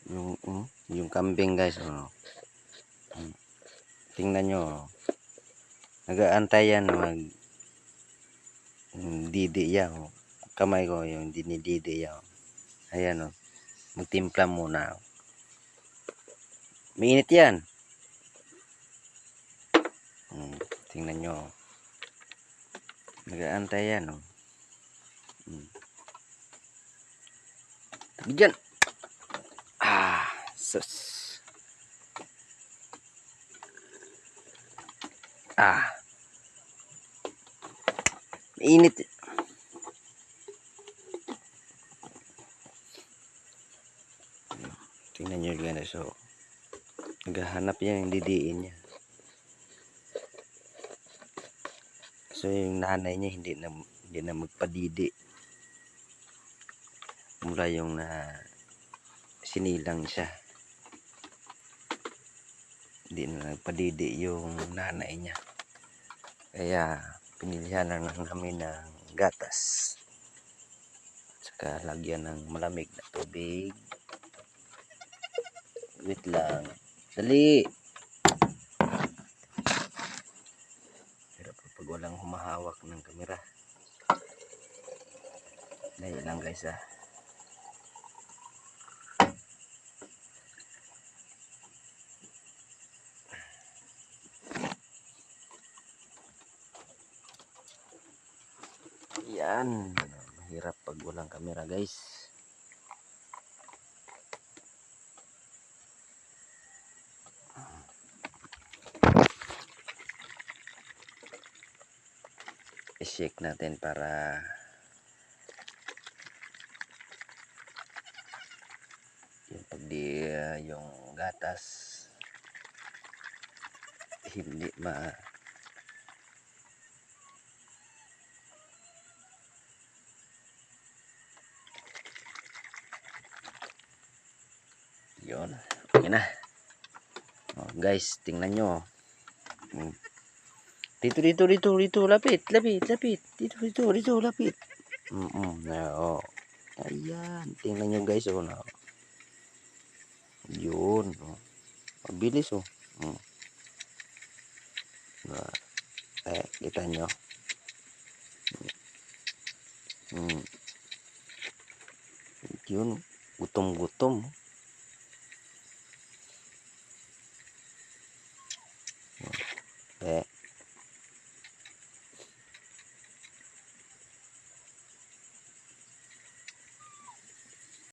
Yung kambing guys, oh. Tingnan nyo, oh. Nag-aantay yan mag didi yan, oh. Kamay ko yung dinididi yan, oh. Ayan, oh. Magtimpla muna, oh. Mainit yan. Tingnan nyo, oh. Nag-aantay yan, oh. Diyan. Sus. Mainit. Tingnan nyo guys, so naghahanap yan yung didiin niya. So yung nanay niya hindi na magpadidi mula yung sinilang siya. Hindi na nagpadidi yung nanay niya, kaya pinilihan lang namin ng gatas saka lagyan ng malamig na tubig. Wait lang, dali. Pero pag walang humahawak ng kamera, dali lang guys, yan. Mahirap pag walang kamera guys. I-shake natin para yung yung gatas hindi yun, okay na. Oh, guys, tingnan nyo. Dito, lapit. Dito, lapit. Oh. Ayan, tingnan nyo guys, oh, na. Yun, oh. Mabilis, oh. Kita nyo. Yun, gutom-gutom.